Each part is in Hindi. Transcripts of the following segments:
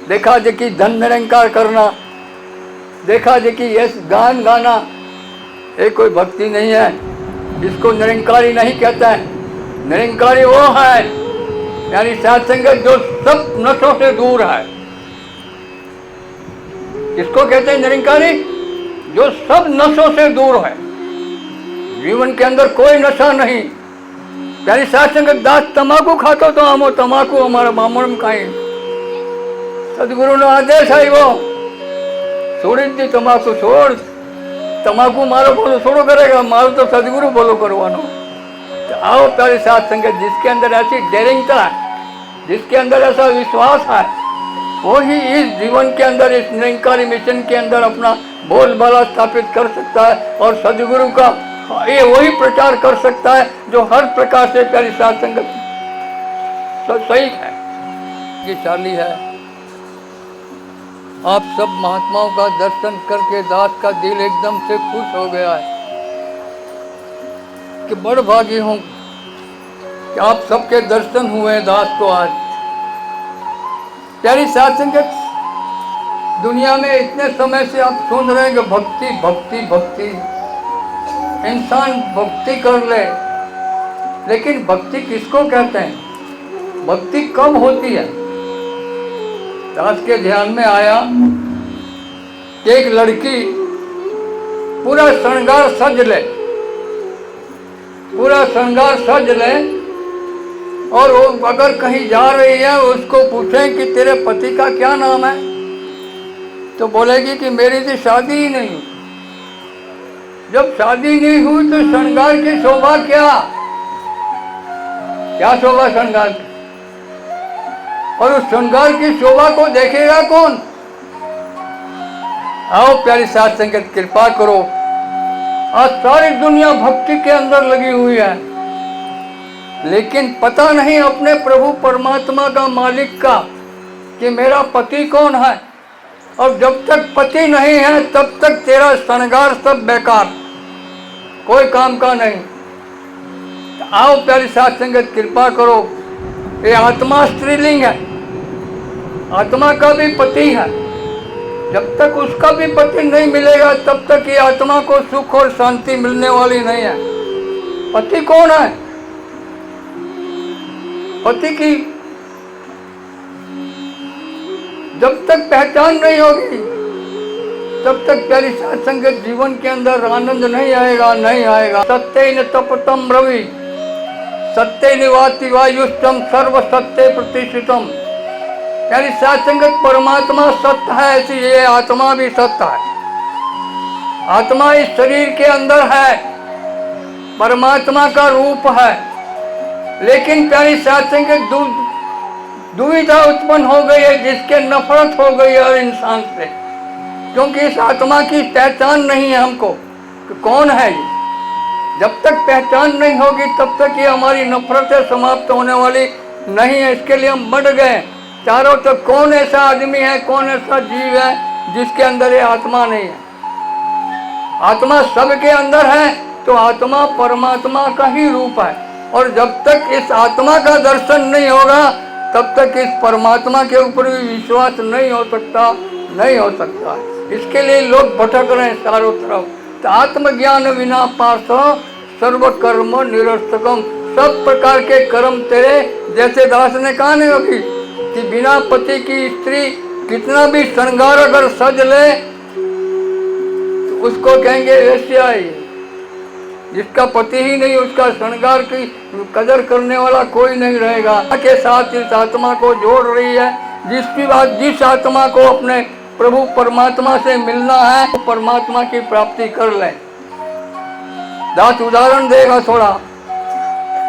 देखा जे कि धन निरंकार करना, देखा जे कि यश गान गाना, ये कोई भक्ति नहीं है। इसको निरंकारी नहीं कहता है। निरंकारी वो है यानी साध संगत जो सब नशों से दूर है। इसको कहते हैं निरंकारी जो सब नशों से दूर है। जीवन के अंदर कोई नशा नहीं। यानी साध संगत दास तमाकू खातो तो आमो तमाकू हमारा बामण खाई। सदगुरु नो आदेश આવ્યો છોડી દી તમાકુ છોડ। તમાકू मारो बोलो छोड़ो करेगा, मारो तो सदगुरु बोलो करवानो। तो आओ प्यारे साथ संगत, जिसके अंदर ऐसी डेरिंगता है, जिसके अंदर ऐसा विश्वास है, वो ही इस जीवन के अंदर इस निरंकारी मिशन के अंदर अपना बोलबाला स्थापित कर सकता है और सदगुरु का ये वही प्रचार कर सकता है जो हर प्रकार से प्यारी साथ संगत सही है कि चाली है। आप सब महात्माओं का दर्शन करके दास का दिल एकदम से खुश हो गया है कि बड़ भागी हूं कि आप सबके दर्शन हुए दास को आज। प्यारी साथ संगत, दुनिया में इतने समय से आप सुन रहे हैं कि भक्ति भक्ति भक्ति, इंसान भक्ति कर ले, लेकिन भक्ति किसको कहते हैं? भक्ति कब होती है? दास के ध्यान में आया कि एक लड़की पूरा श्रृंगार सज ले, पूरा श्रृंगार सज ले और वो अगर कहीं जा रही है उसको पूछें कि तेरे पति का क्या नाम है, तो बोलेगी कि मेरी तो शादी ही नहीं हुई। जब शादी नहीं हुई तो श्रृंगार की शोभा क्या? क्या शोभा श्रृंगार की? और उस श्रृंगार की शोभा को देखेगा कौन? आओ प्यारी साथ संगत, कृपा करो। आज सारी दुनिया भक्ति के अंदर लगी हुई है, लेकिन पता नहीं अपने प्रभु परमात्मा का, मालिक का, कि मेरा पति कौन है। और जब तक पति नहीं है तब तक तेरा श्रृंगार सब बेकार, कोई काम का नहीं। तो आओ प्यारी साथ संगत, कृपा करो। ये आत्मा स्त्रीलिंग है, आत्मा का भी पति है। जब तक उसका भी पति नहीं मिलेगा तब तक ये आत्मा को सुख और शांति मिलने वाली नहीं है। पति कौन है? पति की जब तक पहचान नहीं होगी तब तक प्यारी साथ संगत जीवन के अंदर आनंद नहीं आएगा, नहीं आएगा। सत्य तपतम रवि सत्य निवाति वायुष्टम सर्व सत्य प्रतिष्ठितम। यानी साथ संगत, परमात्मा सत्य है, ऐसी ये आत्मा भी सत्य है। आत्मा इस शरीर के अंदर है, परमात्मा का रूप है, लेकिन प्यारी साथ संगत दुविधा उत्पन्न हो गई है, जिसके नफरत हो गई है हर इंसान से, क्योंकि इस आत्मा की पहचान नहीं है हमको कि कौन है ये। जब तक पहचान नहीं होगी तब तक ये हमारी नफरतें समाप्त होने वाली नहीं है। इसके लिए हम बढ़ गए चारों तक। कौन ऐसा आदमी है, कौन ऐसा जीव है जिसके अंदर ये आत्मा नहीं है? आत्मा सबके अंदर है, तो आत्मा परमात्मा का ही रूप है। और जब तक इस आत्मा का दर्शन नहीं होगा तब तक इस परमात्मा के ऊपर भी विश्वास नहीं हो सकता, नहीं हो सकता। इसके लिए लोग भटक रहे हैं चारों तरफ। तो आत्मज्ञान विना पार्थ सर्व कर्म निरर्थकम। सब प्रकार के कर्म तेरे, जैसे दास ने कहा नहीं अभी कि बिना पति की स्त्री कितना भी श्रृंगार अगर सज ले तो उसको कहेंगे वेश्या ही। जिसका पति ही नहीं, उसका श्रृंगार की कदर करने वाला कोई नहीं रहेगा। के साथ इस आत्मा को जोड़ रही है। जिसकी बात, जिस आत्मा को अपने प्रभु परमात्मा से मिलना है वो परमात्मा की प्राप्ति कर ले। दास उदाहरण देगा थोड़ा।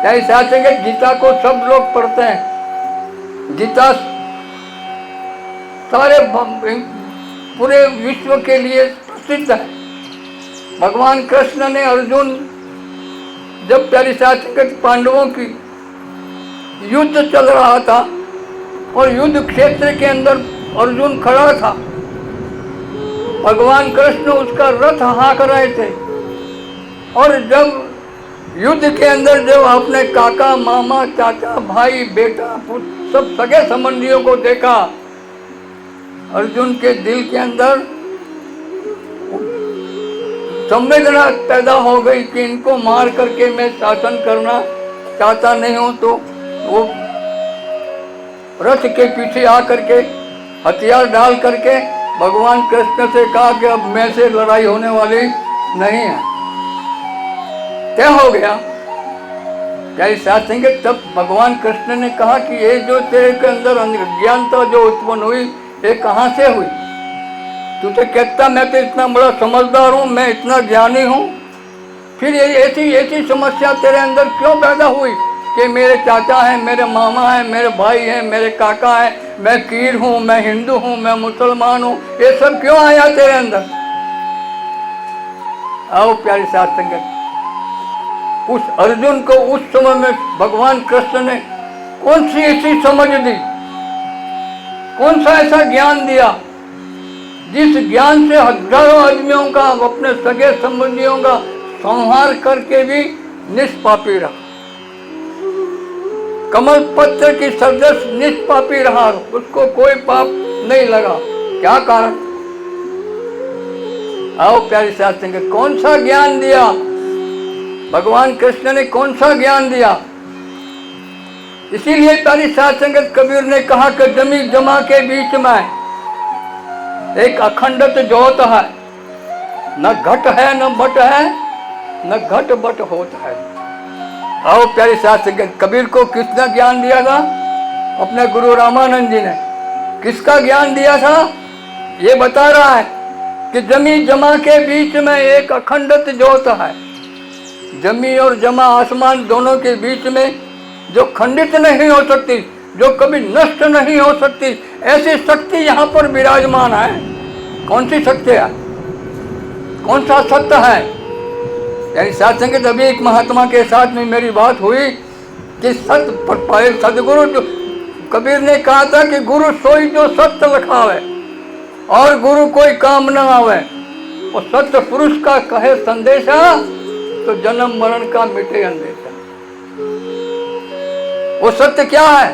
ऐसा कि गीता को सब लोग पढ़ते हैं। गीता सारे पूरे विश्व के लिए प्रसिद्ध है। भगवान कृष्ण ने अर्जुन, जब प्यारी साथ पांडवों की युद्ध चल रहा था और युद्ध क्षेत्र के अंदर अर्जुन खड़ा था, भगवान कृष्ण उसका रथ हाँक रहे थे। और जब युद्ध के अंदर जब अपने काका, मामा, चाचा, भाई, बेटा, पुत्र, सब सगे संबंधियों को देखा अर्जुन के दिल के अंदर संवेदना पैदा हो गई कि इनको मार करके मैं शासन करना चाहता नहीं हूं। तो वो रथ के पीछे आकर के हथियार डाल करके भगवान कृष्ण से कहा कि अब मैं से लड़ाई होने वाली नहीं है। तय हो गया। क्या साथ संगत, तब भगवान कृष्ण ने कहा कि ये जो तेरे के अंदर अज्ञानता जो उत्पन्न हुई, ये कहाँ से हुई? तू तो कहता मैं तो इतना बड़ा समझदार हूँ, मैं इतना ज्ञानी हूँ, फिर ये ऐसी समस्या तेरे अंदर क्यों पैदा हुई कि मेरे चाचा हैं, मेरे मामा हैं, मेरे भाई हैं, मेरे काका हैं, मैं कीर हूँ, मैं हिंदू हूँ, मैं मुसलमान हूँ, ये सब क्यों आया तेरे अंदर? आओ प्यारी साथ संगत, उस अर्जुन को उस समय में भगवान कृष्ण ने कौन सी ऐसी समझ दी, कौन सा ऐसा ज्ञान दिया जिस ज्ञान से हजारों आदमियों का, अपने सगे संबंधियों का संहार करके भी निष्पापी रहा। कमल पत्र की सदृश निष्पापी रहा, उसको कोई पाप नहीं लगा। क्या कारण? आओ प्यारी साथ संगत, कौन सा ज्ञान दिया भगवान कृष्ण ने, कौन सा ज्ञान दिया? इसीलिए प्यारी साथ संगत, कबीर ने कहा कि जमी जमा के बीच में एक अखंडत ज्योत है, न घट है न बट है, न घट बट होता है। आओ प्यारी साथ संगत, कबीर को किसने ज्ञान दिया था? अपने गुरु रामानंद जी ने। किसका ज्ञान दिया था? ये बता रहा है कि जमी जमा के बीच में एक अखंडत ज्योत है। जमी और जमा, आसमान दोनों के बीच में जो खंडित नहीं हो सकती, जो कभी नष्ट नहीं हो सकती, ऐसी शक्ति यहाँ पर विराजमान है। कौन सी शक्ति है? कौन सा सत्य है? यानी साथ संगत, अभी एक महात्मा के साथ में मेरी बात हुई कि सत्य पर पाए सदगुरु, जो कबीर ने कहा था कि गुरु सोई जो सत्य लखावे और गुरु कोई काम न आवे। और सत्य पुरुष का कहे संदेशा तो जन्म मरण का मिटे अंदेशा। वो सत्य क्या है?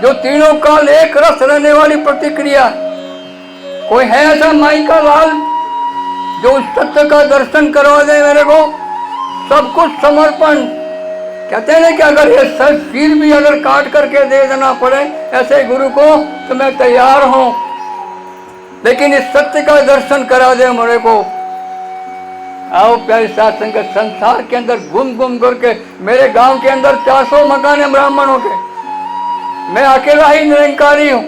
जो तीनों काल एक रस रहने वाली प्रतिक्रिया। कोई है ऐसा माई का लाल जो उस सत्य का दर्शन करवा दे मेरे को? सब कुछ समर्पण। कहते हैं कि अगर ये सिर भी अगर काट करके दे देना पड़े ऐसे गुरु को तो मैं तैयार हूं, लेकिन इस सत्य का दर्शन करा दे मेरे को। आओ प्यारे साथ संगत, संसार के अंदर घूम घूम करके, मेरे गांव के अंदर 400 मकान है ब्राह्मणों के, मैं अकेला ही निरंकारी हूं।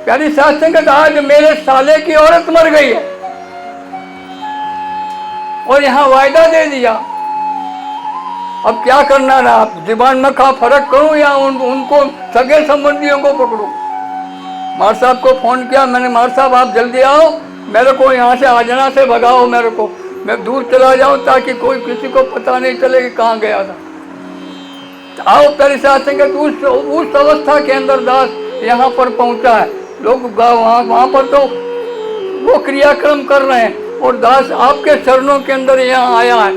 प्यारी साथ संगत, आज मेरे साले की औरत मर गई है और यहाँ वायदा दे दिया। अब क्या करना रहा? जीवन में का फर्क करूं या उनको सगे संबंधियों को पकड़ूं? मार साहब को फोन किया मैंने, मार साहब आप जल्दी आओ, मेरे को यहाँ से आजना से भगाओ, मेरे को मैं दूर चला जाऊं ताकि कोई किसी को पता नहीं चले कि कहाँ गया था। तो आओ प्यारे साथ संगत, उस अवस्था के अंदर दास यहाँ पर पहुंचा है। लोग वहाँ पर तो वो क्रियाक्रम कर रहे हैं और दास आपके चरणों के अंदर यहाँ आया है।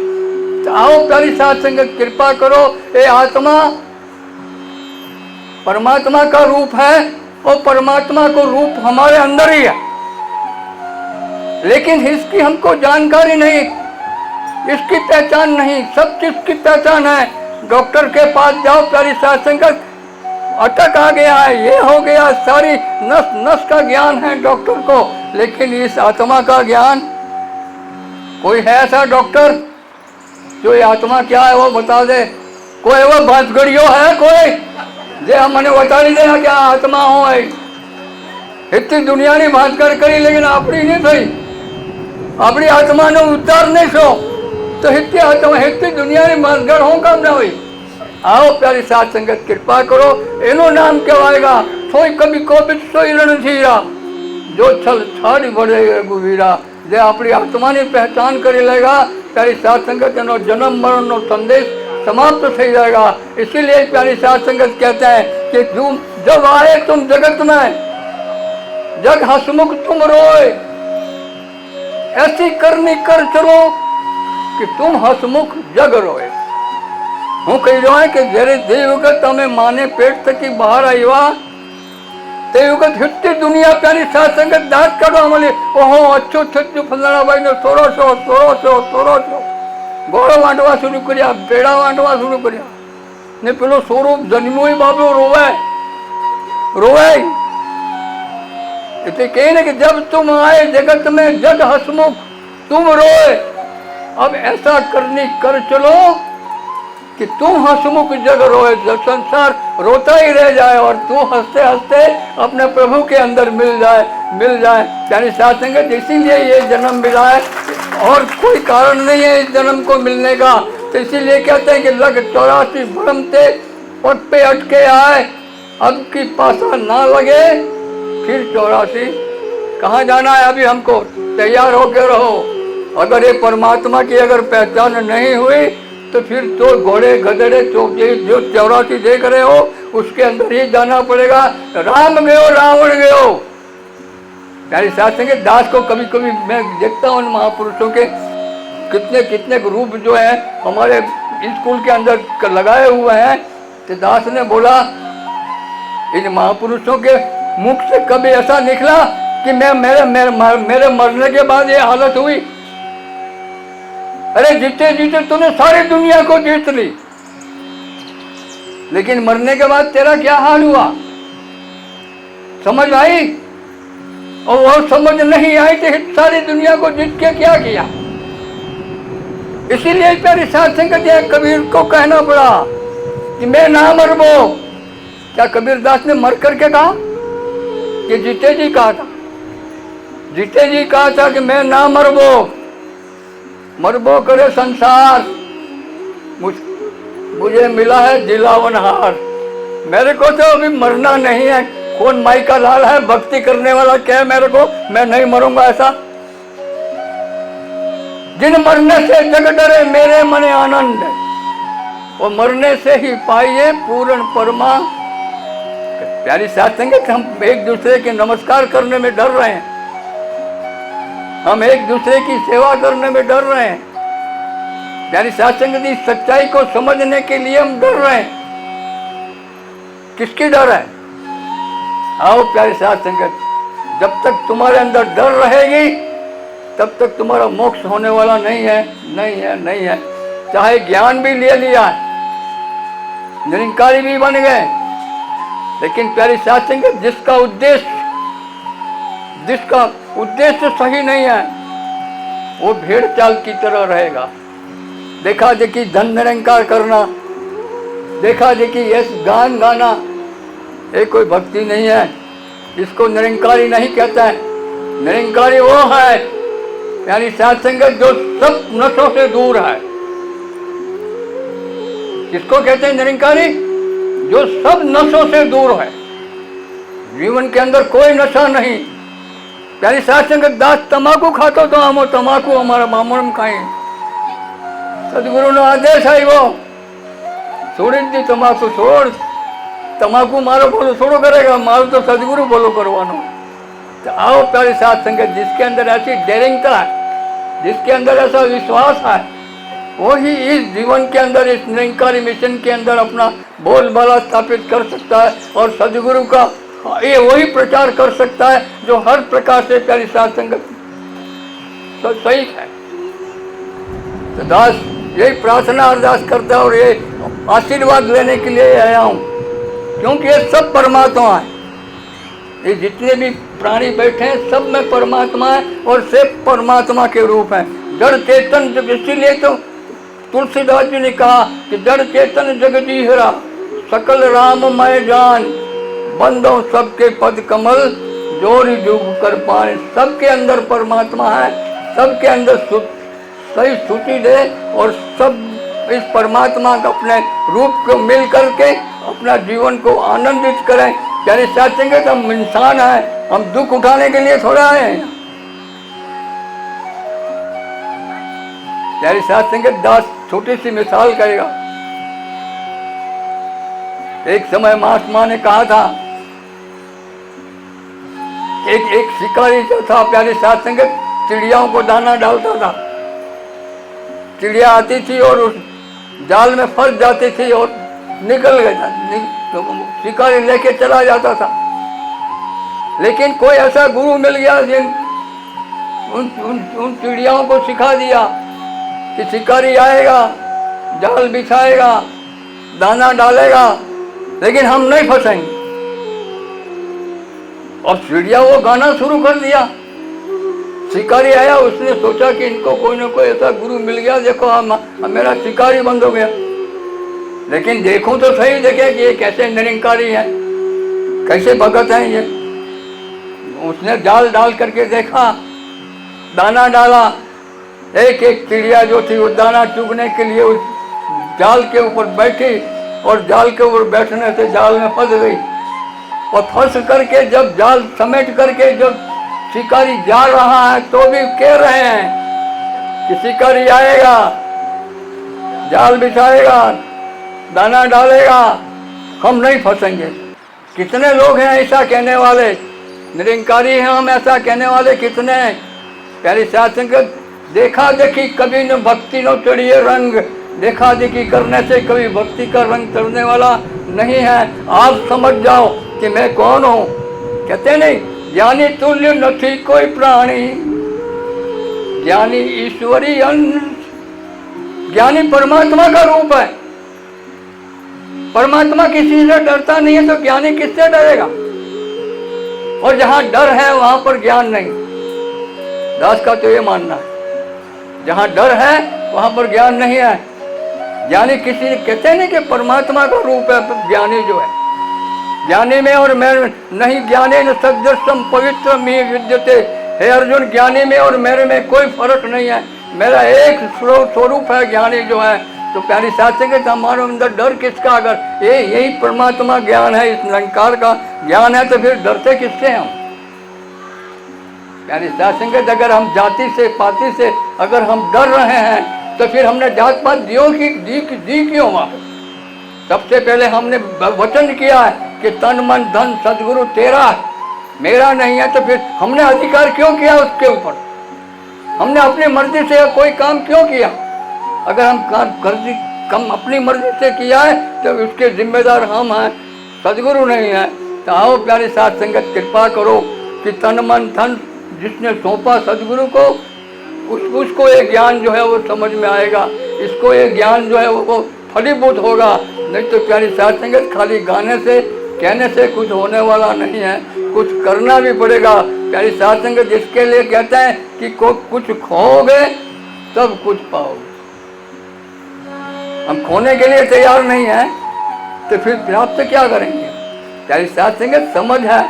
तो आओ प्यारी साथ संगत, कृपा करो। ये आत्मा परमात्मा का रूप है और परमात्मा को रूप हमारे अंदर ही है, लेकिन इसकी हमको जानकारी नहीं, इसकी पहचान नहीं। सब चीज की पहचान है। डॉक्टर के पास जाओ प्यारी साथ संगत, अटक आ गया है, ये हो गया, सारी नस नस का ज्ञान है डॉक्टर को, लेकिन इस आत्मा का ज्ञान कोई है ऐसा डॉक्टर जो ये आत्मा क्या है वो बता दे? कोई वो बांसगड़ियों है कोई जे मैंने बता नहीं देना क्या आत्मा हो है? इतनी दुनिया ने बात कर करी लेकिन अपनी नहीं थी, अपनी आत्मा ने उतार नहीं सो तो इतनी आत्मा इतनी दुनिया ने बांसगढ़ हो कम ना हुई। आओ प्यारी साथ संगत, कृपा करो। एनो नाम कहवाएगा सोई कभी कोबित सोई रणधीरा, जो छल छाड़ी बढ़े रघुवीरा। जे अपनी आत्मा ने पहचान कर लेगा प्यारी साथ संगत, एनो जन्म मरण नो संदेश समाप्त हो जाएगा। इसीलिए प्यारी साथ संगत कहते हैं कि तुम जब आए तुम जगत में, जग हसमुख तुम रोए, ऐसी करनी कर चलो कि तुम हसमुख जग रोए। હું કહી રહ્યો કે જ્યારે દેવગત અમે માને પેટ થકી બહાર આવ્યા ते वखत हिते दुनिया प्यारी साथ संगत दात करो मले ओहो अच्छो छज्जो फलाना भाई ने 1600 गोड़ो वांटवा शुरू कर्या, पेड़ा वांटवा शुरू कर्या ने पेलो स्वरूप जन्मो ही बाबो रोवे इतने कहे ना कि जब तुम आए जगत में जग हसमुख तुम रोए। अब ऐसा करनी कर चलो कि तुम हसमुख जग रोए, जब संसार रोता ही रह जाए और तू हंसते हंसते अपने प्रभु के अंदर मिल जाए प्यारी साथ संगत। इसीलिए ये जन्म मिला है और कोई कारण नहीं है इस जन्म को मिलने का। तो इसीलिए कहते हैं कि लग 84 भ्रम थे पग पे अटके आए, अब की पासा ना लगे फिर 84 कहाँ जाना है। अभी हमको तैयार होकर रहो। अगर ये परमात्मा की अगर पहचान नहीं हुई तो फिर तो घोड़े गधड़े जो 84 देख रहे हो उसके अंदर ही जाना पड़ेगा। राम गयो रावण गयो। यानी साथ संगे दास को कभी कभी मैं देखता हूँ महापुरुषों के कितने कितने रूप जो है हमारे स्कूल के अंदर लगाए हुए हैं। तो दास ने बोला इन महापुरुषों के मुख से कभी ऐसा निकला कि मेरे मरने के बाद ये हालत हुई। अरे जीते जीते तूने सारी दुनिया को जीत ली, लेकिन मरने के बाद तेरा क्या हाल हुआ समझ आई? और वो समझ नहीं आई तो सारी दुनिया को जीत के क्या किया। इसीलिए प्यारी साथ संगत कबीर को कहना पड़ा कि मैं ना मरबो। क्या कबीरदास ने मर करके कहा कि जीते जी कहा था? जीते जी कहा था कि मैं ना मरबो करे संसार, मुझे मिला है जिलावन हार। मेरे को तो अभी मरना नहीं है। कौन माई का लाल है भक्ति करने वाला क्या मेरे को, मैं नहीं मरूंगा ऐसा। जिन मरने से जग डरे मेरे मने आनंद, वो मरने से ही पाइए पूर्ण परमा। प्यारी साथ संगत हम एक दूसरे के नमस्कार करने में डर रहे हैं, हम एक दूसरे की सेवा करने में डर रहे हैं। प्यारी साथ संगत इस सच्चाई को समझने के लिए हम डर रहे हैं। किसकी डर है? आओ प्यारी साथ संगत, जब तक तुम्हारे अंदर डर रहेगी तब तक तुम्हारा मोक्ष होने वाला नहीं है। चाहे ज्ञान भी ले लिया, निरंकारी भी बन गए, लेकिन प्यारी साथ संगत जिसका उद्देश्य सही नहीं है वो भेड़ चाल की तरह रहेगा। देखा देखी धन निरंकार करना, देखा देखी यश गान गाना, ये कोई भक्ति नहीं है। इसको निरंकारी नहीं कहता है। निरंकारी वो है प्यारी साथ संगत जो सब नशों से दूर है। किसको कहते हैं निरंकारी? जो सब नशों से दूर है, जीवन के अंदर कोई नशा नहीं। प्यारी साथ संगत दास तमाकू खातो तो हम तमाकू हमारा मामून खाए। सदगुरु नो आदेश है वो छोड़ी दी तमाकू छोड़। तमाकू मारो बोलो छोड़ो करेगा, मारो तो सदगुरु बोलो करवानो। तो आओ प्यारी साथ संगत जिसके अंदर ऐसी डेरिंगता है, जिसके अंदर ऐसा विश्वास है, वो ही इस जीवन के अंदर इस निरंकारी मिशन के अंदर अपना बोलबाला स्थापित कर सकता है और सदगुरु का ये वही प्रचार कर सकता है जो हर प्रकार से प्यारी साथ संगत सही है। तो दास यही प्रार्थना अरदास करता है और ये आशीर्वाद लेने के लिए आया हूँ, क्योंकि ये सब परमात्मा है। ये जितने भी प्राणी बैठे हैं सब में परमात्मा है और सब परमात्मा के रूप हैं। जड़ चेतन, जब इसीलिए तो तुलसीदास जी ने कहा कि जड़ चेतन जगदीहरा सकल राममय जान, बंदों सबके पद कमल जोरी जुग कर पाए। सबके अंदर परमात्मा है, सबके अंदर सही स्तुति दे और सब इस परमात्मा का अपने रूप को मिल करके अपना जीवन को आनंदित करें। प्यारे साथ संगत हम इंसान हैं, हम दुख उठाने के लिए थोड़ा आए हैं। प्यारे साथ संगत दास छोटी सी मिसाल करेगा। एक समय महात्मा ने कहा था, एक शिकारी जो था प्यारे साथ संगत चिड़ियाओं को दाना डालता था। चिड़िया आती थी और उस जाल में फंस जाती थी और निकल गया, शिकारी लेके चला जाता था। लेकिन कोई ऐसा गुरु मिल गया जिन उन चिड़ियाओं को सिखा दिया कि शिकारी आएगा, जाल बिछाएगा, दाना डालेगा, लेकिन हम नहीं फंसेंगे। और चिड़िया वो गाना शुरू कर दिया। शिकारी आया, उसने सोचा कि इनको कोई ना कोई ऐसा गुरु मिल गया, देखो हम मेरा शिकारी बंद हो गया। लेकिन देखूं तो सही, देखे कि ये कैसे निरंकारी है, कैसे भगत है ये। उसने जाल डाल करके देखा, दाना डाला। एक एक चिड़िया जो थी वो दाना चुगने के लिए उस जाल के ऊपर बैठी, और जाल के ऊपर बैठने से जाल में फंस गई। और फंस करके जब जाल समेट करके जब शिकारी जा रहा है तो भी कह रहे हैं कि शिकारी आएगा, जाल बिछाएगा, दाना डालेगा, हम नहीं फंसेंगे। कितने लोग हैं ऐसा कहने वाले, निरंकारी हैं हम ऐसा कहने वाले कितने हैं। प्यारी साध संगत, देखा देखी कभी न भक्ति न चढ़िए रंग, देखा देखी करने से कभी भक्ति का रंग चढ़ने वाला नहीं है। आप समझ जाओ कि मैं कौन हूँ। कहते नहीं, ज्ञानी तुल्य नहीं कोई प्राणी, ज्ञानी ईश्वरी अंश। ज्ञानी परमात्मा का रूप है। परमात्मा किसी से डरता नहीं है, तो ज्ञानी किससे डरेगा। और जहां डर है वहां पर ज्ञान नहीं। दास का तो ये मानना है, जहां डर है वहां पर ज्ञान नहीं है। ज्ञानी किसी ने कहते नहीं कि परमात्मा का रूप है ज्ञानी जो है। ज्ञानी में और मैं नहीं, ज्ञानी न सदृशम पवित्र में विद्यते। हे अर्जुन, ज्ञानी में और मेरे में कोई फर्क नहीं है, मेरा एक स्वरूप है ज्ञानी जो है। तो प्यारी साथ संगत, हमारे अंदर डर किसका? अगर यही परमात्मा ज्ञान है, इस निरंकार का ज्ञान है, तो फिर डरते किससे हम? प्यारी साथ संगत, अगर हम जाति से पाति से अगर हम डर रहे हैं तो फिर हमने जात पात दी क्यों? सबसे पहले हमने वचन किया है कि तन मन धन सदगुरु तेरा है, मेरा नहीं है। तो फिर हमने अधिकार क्यों किया उसके ऊपर? हमने अपनी मर्जी से कोई काम क्यों किया? अगर हम अपनी मर्जी से किया है तो उसके जिम्मेदार हम हैं, सदगुरु नहीं है। तो आओ प्यारी साथ संगत, कृपा करो कि तन मन धन जिसने सौंपा सदगुरु को, उसको ये ज्ञान जो है वो समझ में आएगा, इसको ये ज्ञान जो है वो फलीभूत होगा। नहीं तो प्यारी साथ संगत, खाली गाने से कहने से कुछ होने वाला नहीं है, कुछ करना भी पड़ेगा। प्यारी साथ संगत, जिसके लिए कहते हैं कि कुछ खोओगे तब कुछ पाओगे। हम खोने के लिए तैयार नहीं है तो फिर प्राप्त क्या करेंगे? प्यारी साथ संगत, समझ है।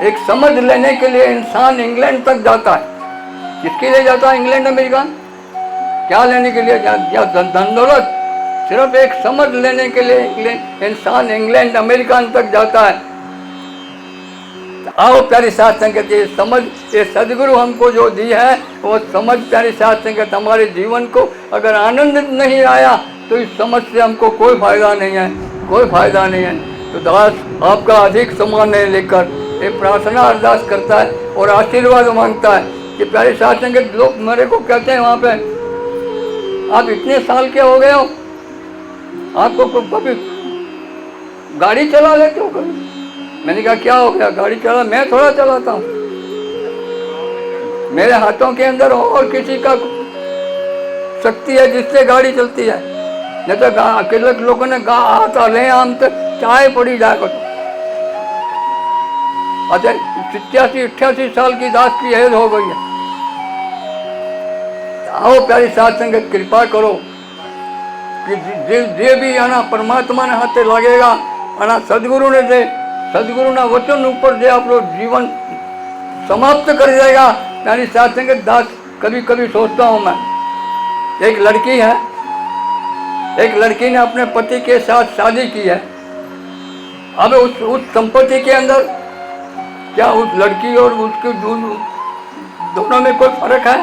एक समझ लेने के लिए इंसान इंग्लैंड तक जाता है। किसके लिए जाता है इंग्लैंड अमेरिका? क्या लेने के लिए? धन दौलत? सिर्फ एक समझ लेने के लिए इंसान इंग्लैंड अमेरिका तक जाता है। आओ प्यारी साथ संगत, ये समझ, ये सदगुरु हमको जो दी है वो समझ प्यारी साथ संगत, हमारे जीवन को अगर आनंद नहीं आया तो इस समझ से हमको कोई फायदा नहीं है, कोई फायदा नहीं है। तो दास आपका अधिक सम्मान लेकर ये प्रार्थना अरदास करता है और आशीर्वाद मांगता है कि प्यारे साथ संगत, लोग मेरे को कहते हैं वहाँ पे, आप इतने साल के हो गए हो, आपको कभी गाड़ी चला लेते हो कभी? मैंने कहा क्या हो गया, गाड़ी चला? मैं थोड़ा चलाता हूँ, मेरे हाथों के अंदर और किसी का शक्ति है जिससे गाड़ी चलती है। नहीं तो अकेले लोगों ने आता ले आम तो चाय पड़ी जाएगा। तो अच्छा 87-88 साल की दास की एज हो गई है। आओ प्यारी साथ संगत, कृपा करो कि जे भी आना परमात्मा ने हाथे लगेगा, आना सदगुरु ने दे, सदगुरु ना वचन ऊपर दे आप लोग जीवन समाप्त कर जाएगा। प्यारी साथ संगत, दास कभी कभी सोचता हूँ मैं, एक लड़की है, एक लड़की ने अपने पति के साथ शादी की है। अब उस संपत्ति के अंदर क्या उस लड़की और उसके दोनों में कोई फर्क है?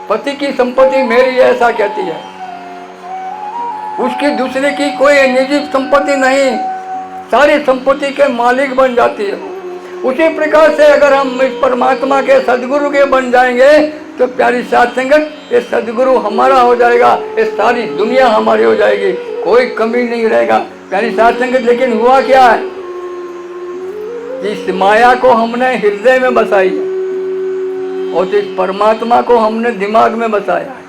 पति की संपत्ति मेरी है ऐसा कहती है, उसकी दूसरे की कोई निजी संपत्ति नहीं, सारी संपत्ति के मालिक बन जाती है। उसी प्रकार से अगर हम इस परमात्मा के सदगुरु के बन जाएंगे तो प्यारी साथ संगत, ये सदगुरु हमारा हो जाएगा, ये सारी दुनिया हमारी हो जाएगी, कोई कमी नहीं रहेगा। प्यारी साथ संगत, लेकिन हुआ क्या है, इस माया को हमने हृदय में बसाई है और इस परमात्मा को हमने दिमाग में बसाया है।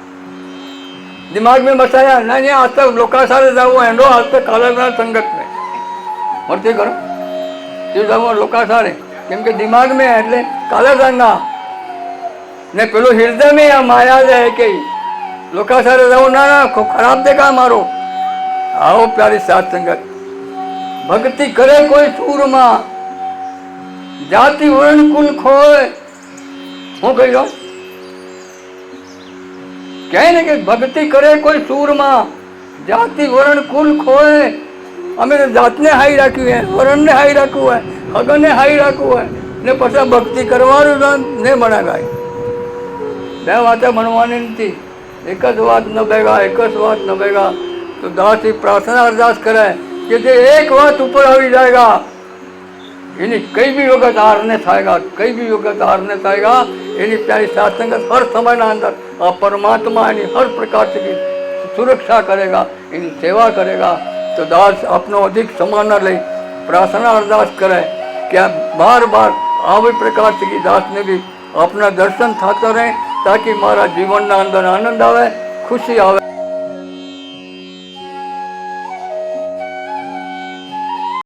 दिमाग में बसाया नहीं, आज तक लोका सारे जाओ एंडो आज तक काला संगत में मरते करो તે જાઓ લોકા સારે કેમ કે દિમાગ में એટલે કાલા રંગા ને પેલો હૃદય में આ માયા है કે लोका सारे जाओ ना ना खराब देखा मारो। आओ प्यारी सात संगत, भक्ति करे कोई सूरमा जाति वर्ण कुल खोए। હું કહી દઉં કહે ને કે ભક્તિ કરે કોઈ સૂરમાં જાતિ વરણ કુલ ખોએ। અમે જાતને હાઈ રાખ્યું હે, વરણને હાઈ રાખ્યું હે, હગને હાઈ રાખ્યું હે ને પછી ભક્તિ કરવાનું ને બનાવાય। બે વાતે બનવાની નથી, એક જ વાત ન ભેગા, એક જ વાત ન ભેગા। તો દાસથી પ્રાર્થના અરદાસ કરે કે જે એક વાત ઉપર આવી જાયગા એની कई भी वक्त हार नहीं थाएगा, कई भी वक्त हार नहीं थाएगा। एनी प्यारी सात संगत हर समय ना अंदर आ परमात्मा एनी हर प्रकार से सुरक्षा करेगा, एनी सेवा करेगा। तो दास अपनो अधिक समय न ले प्रार्थना अरदास करे कि बार बार આવી प्रकार से दास ने भी अपना दर्शन थाता रहे ताकि मारा जीवन ना अंदर आनंद आवे, खुशी आवे।